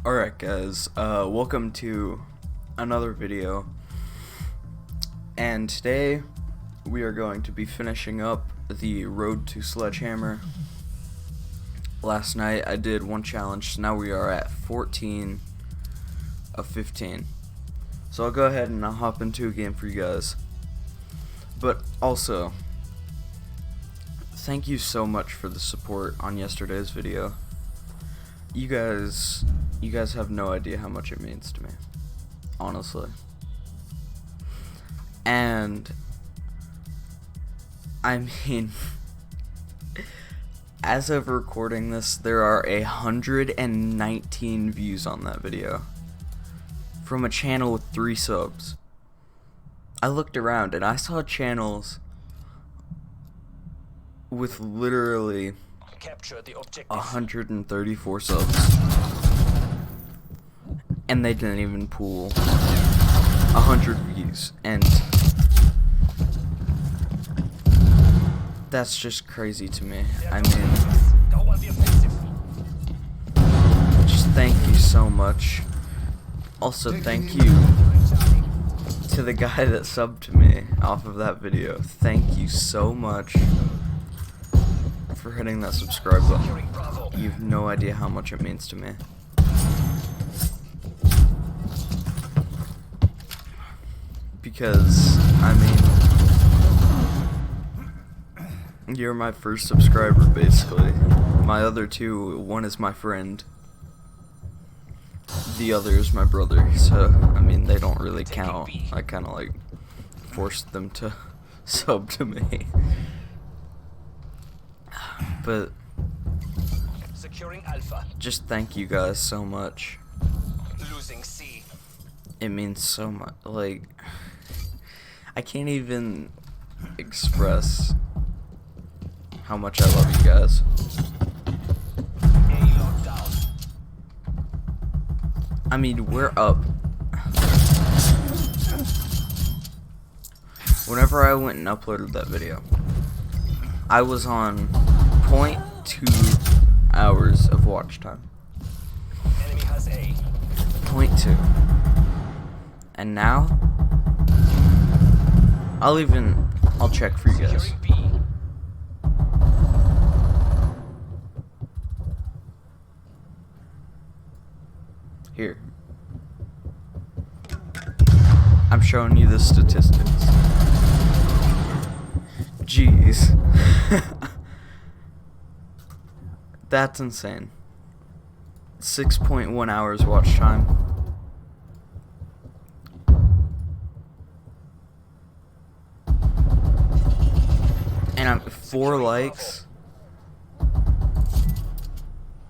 Alright guys, welcome to another video, and today we are going to be finishing up the road to Sledgehammer. Last night I did one challenge, so now we are at 14 of 15. So I'll go ahead and I'll hop into a game for you guys. But also, thank you so much for the support on yesterday's video. You guys have no idea how much it means to me, honestly. And I mean, as of recording this, there are 119 views on that video from a channel with 3 subs. I looked around and I saw channels with literally 134 subs, and they didn't even pull 100 views, and that's just crazy to me. I mean, just thank you so much. Also, thank you to the guy that subbed to me off of that video. Thank you so much for hitting that subscribe button. You have no idea how much it means to me. Because, I mean, you're my first subscriber, basically. My other two, one is my friend. The other is my brother, so, I mean, they don't really count. I kind of, like, forced them to sub to me. But just thank you guys so much. It means so much. Like, I can't even express how much I love you guys. I mean, we're up. Whenever I went and uploaded that video, I was on 0.2 hours of watch time. Enemy has A. 0.2. And now, I'll check for you guys. Here. I'm showing you the statistics. Jeez. That's insane. 6.1 hours watch time. And I'm 4 likes.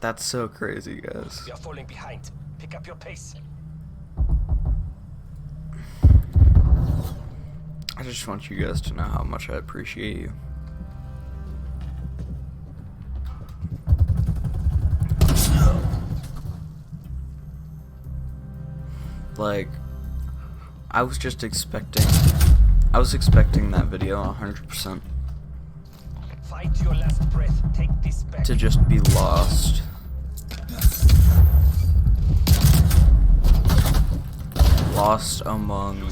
That's so crazy, guys. You're falling behind. Pick up your pace. I just want you guys to know how much I appreciate you. Like, I was expecting that video 100%. Fight your last breath. Take this back. To just be lost. Lost among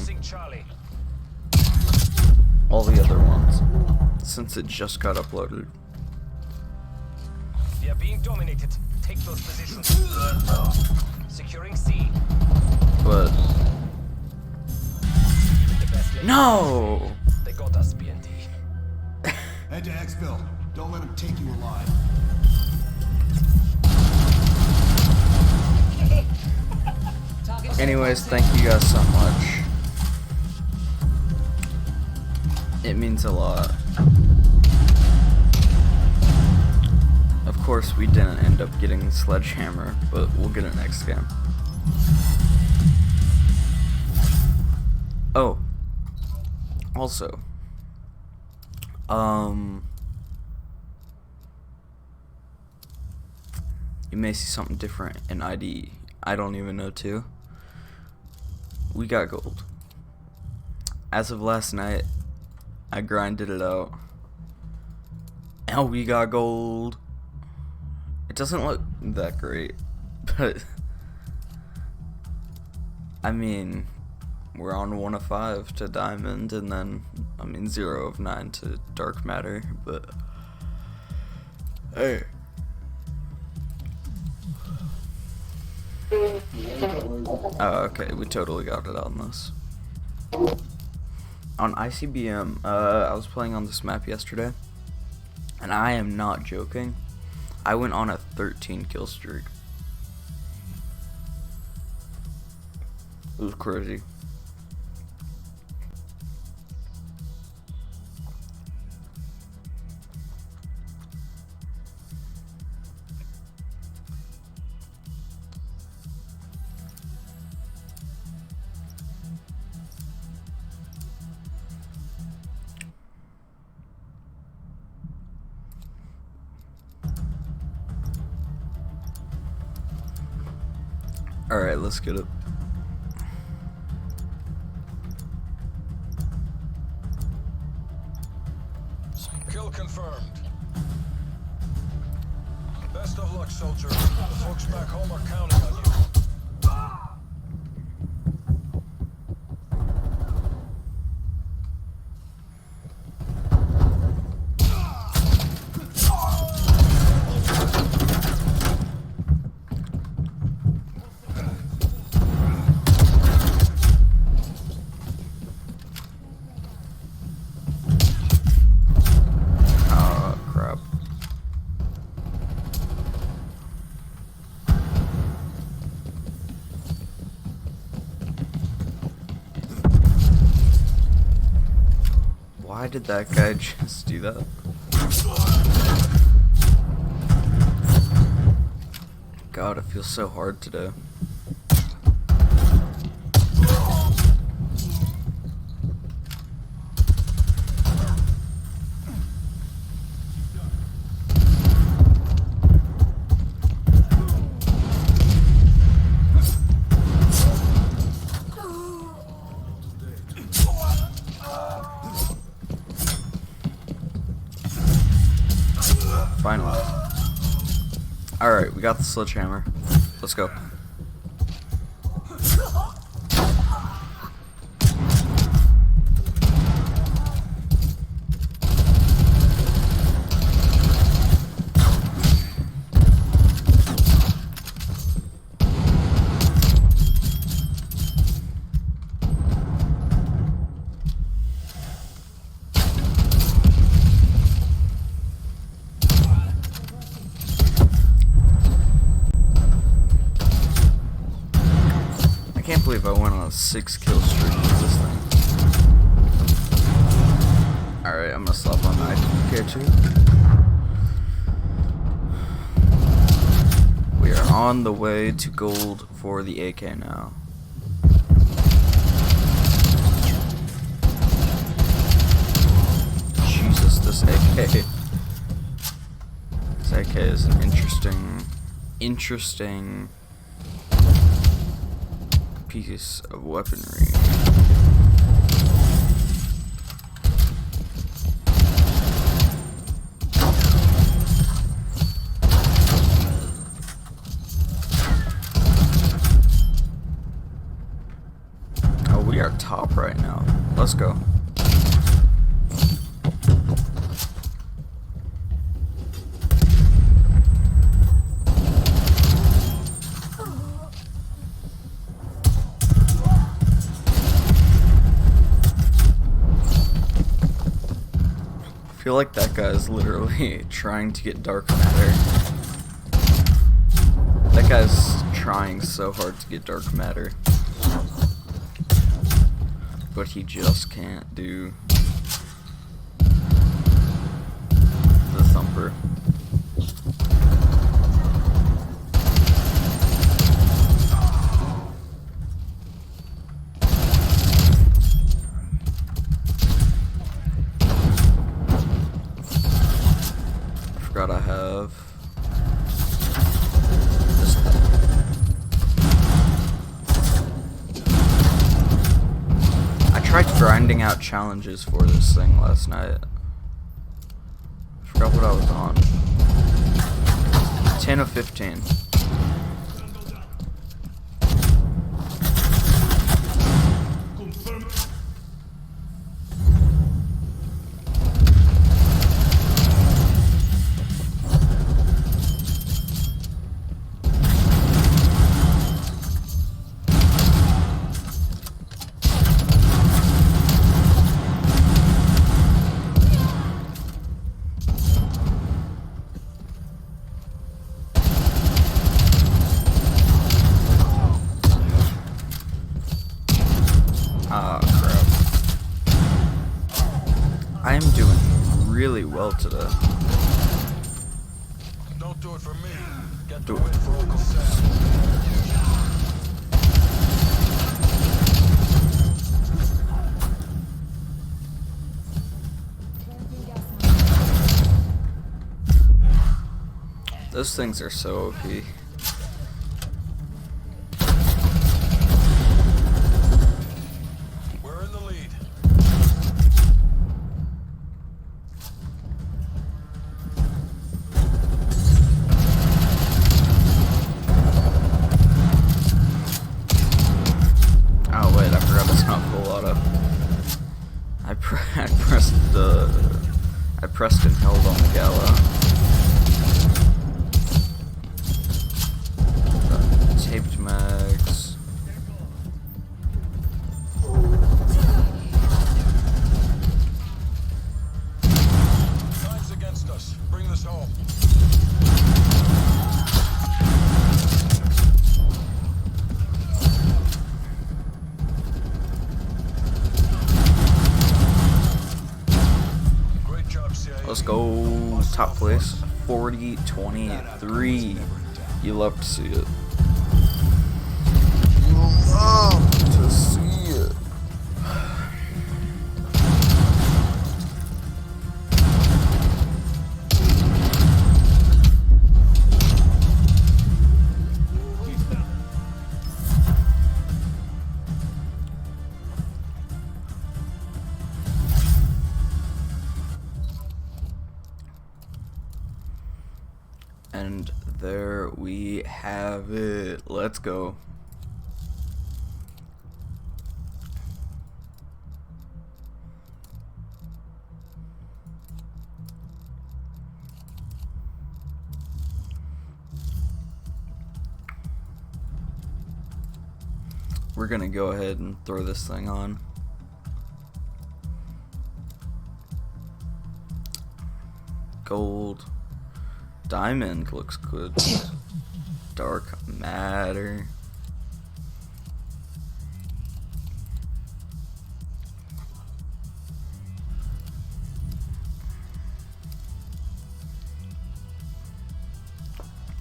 all the other ones, since it just got uploaded. We are being dominated. Take those positions. Securing C. But no! They got us, BND. Head to Xville. Don't let them take you alive. Anyways, thank you guys so much. It means a lot. Of course, we didn't end up getting Sledgehammer, but we'll get it next game. Oh, also, you may see something different in ID. I don't even know too. We got gold. As of last night, I grinded it out, and we got gold. It doesn't look that great, but I mean, we're on 1 of 5 to diamond, and then, I mean, 0 of 9 to dark matter, but hey. Oh, okay, we totally got it on this. On ICBM, I was playing on this map yesterday, and I am not joking. I went on a 13 kill streak. It was crazy. Alright, let's get it. Kill confirmed. Best of luck, soldier. The folks back home are counting on you. Why did that guy just do that? God, it feels so hard today. Finally. Alright, we got the sledgehammer. Let's go. I can't believe I went on a 6 kill streak with this thing. Alright, I'm gonna stop on that K2. We are on the way to gold for the AK now. Jesus, this AK. This AK is an interesting piece of weaponry. Oh, we are top right now. Let's go. I feel like that guy is literally trying to get dark matter. That guy's trying so hard to get dark matter. But he just can't do the thumper. I have this thing. I tried grinding out challenges for this thing last night. I forgot what I was on. 10 of 15. hell today. Don't do it for me. Get Do the it. win for Uncle Sam. Those things are so OP. We're in the lead. Oh wait, I forgot it's not full auto. I pressed and held on the Gala. Taped mags. Time's against us. Bring this home. Great job, CIA. Let's go. Top place. 40-23. You love to see it. You love to see it. And there we have it. Let's go. We're gonna go ahead and throw this thing on. Gold. Diamond looks good. Dark matter.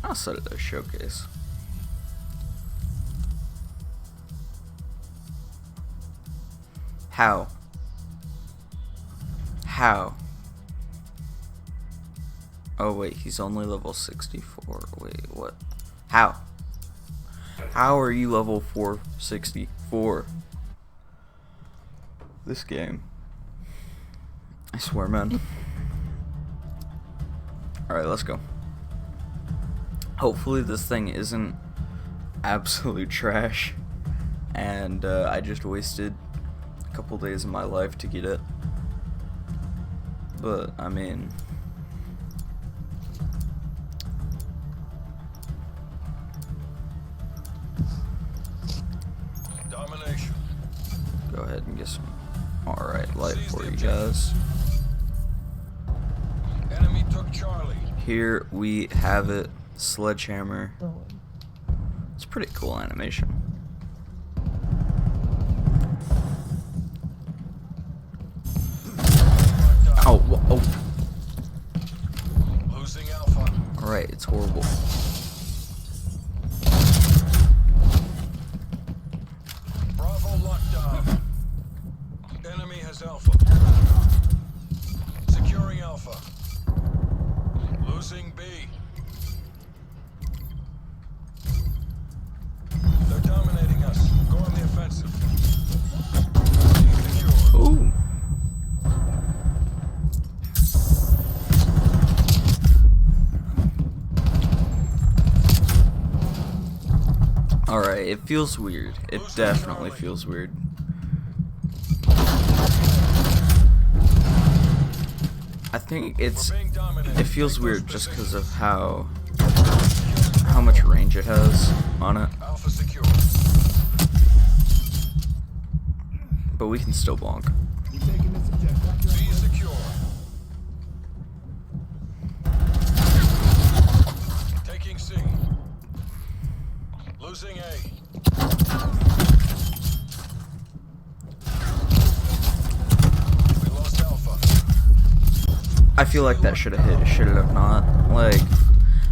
I'll set it as showcase. How? How? Oh wait, he's only level 64. Wait, what? How? How are you level 464? This game. I swear, man. Alright, let's go. Hopefully this thing isn't absolute trash. And I just wasted a couple days of my life to get it. But, I mean... Domination. Go ahead and get some alright light for you guys. Enemy took Charlie. Here we have it. Sledgehammer. It's a pretty cool animation. Oh, oh. Losing Alpha. Alright, it's horrible. Bravo lockdown. Enemy has Alpha. Securing Alpha. Losing B. They're dominating us. Go on the offensive. Secure. Ooh. Alright, it feels weird. It definitely feels weird. I think it feels weird just because of how much range it has on it. Alpha secure. But we can still bonk. You're taking this objective. B secure. Taking C. Losing A. We lost Alpha. I feel like that should have hit, should it have not? Like,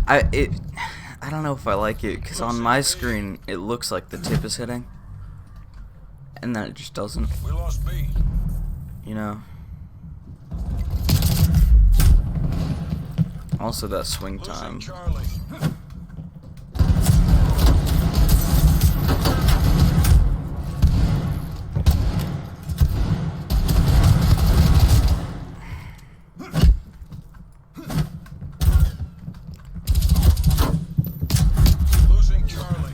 I don't know if I like it, because on my screen, it looks like the tip is hitting. And then it just doesn't. We lost B. You know? Also that swing time. Losing Charlie. Losing Charlie.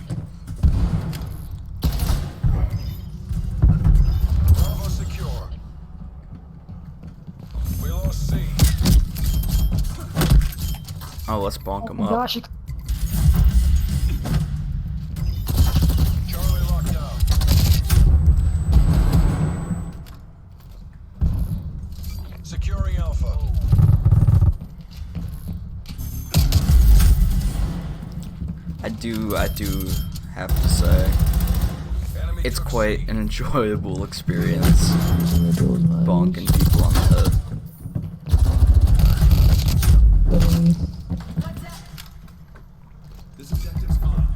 Bravo secure. We lost C. Oh, let's bonk him Oh my up. gosh, Charlie locked down. Securing Alpha. I do have to say, Enemy it's took quite C. an enjoyable experience bonking people on the head. This objective's fine.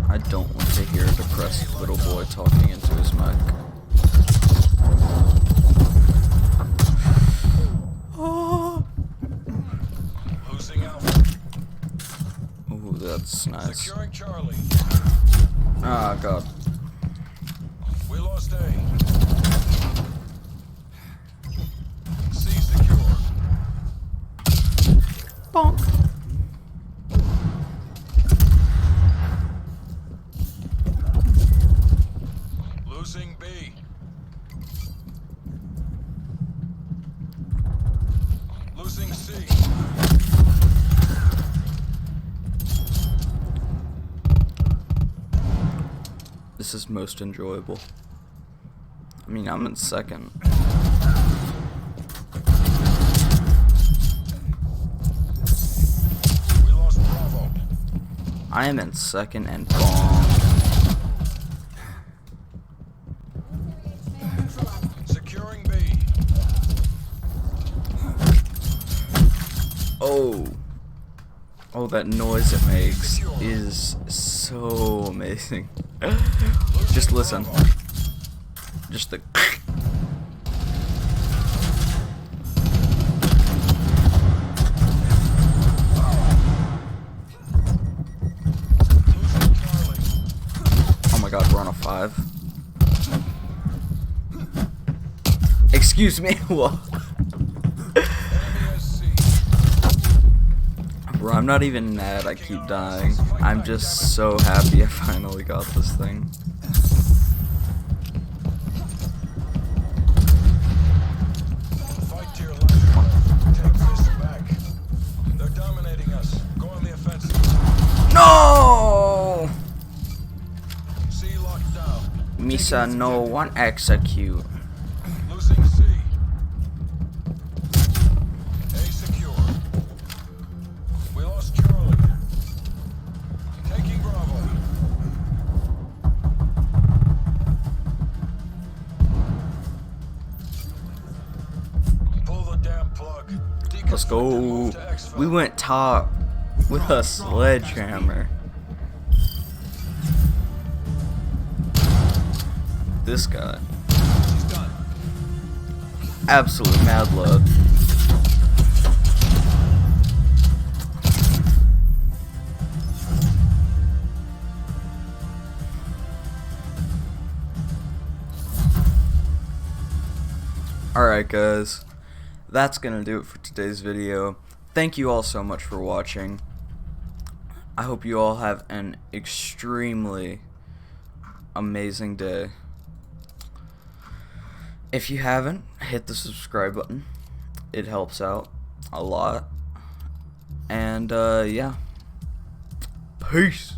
I don't want to hear a depressed little boy talking into his mic. Oh. Losing Alpha. Ooh, that's nice. Securing Charlie. Ah, God. We lost A. C secure. Bonk. Losing B. Losing C. This is most enjoyable. I mean, I'm in second. We lost Bravo. I am in second and bonk. Securing B. Oh. Oh, that noise it makes is so amazing. Just listen. Just the. Losing Charlie. Oh my God, we're on a 5. Excuse me. What? Enemy has C. Bro, I'm not even mad I keep dying. I'm just so happy I finally got this thing. Fight to your left. Take this back. They're dominating us. Go on the offensive. No! C locked down. Misa no one execute. Losing C. A secure. We lost Charlie. Taking Bravo. Pull the damn plug. Let's Deconflict and go. move to exfil. We went top with a sledgehammer. This guy. She's done. Absolute mad love. Alright guys, that's gonna do it for today's video. Thank you all so much for watching. I hope you all have an extremely amazing day. If you haven't, hit the subscribe button. It helps out a lot. And yeah. Peace.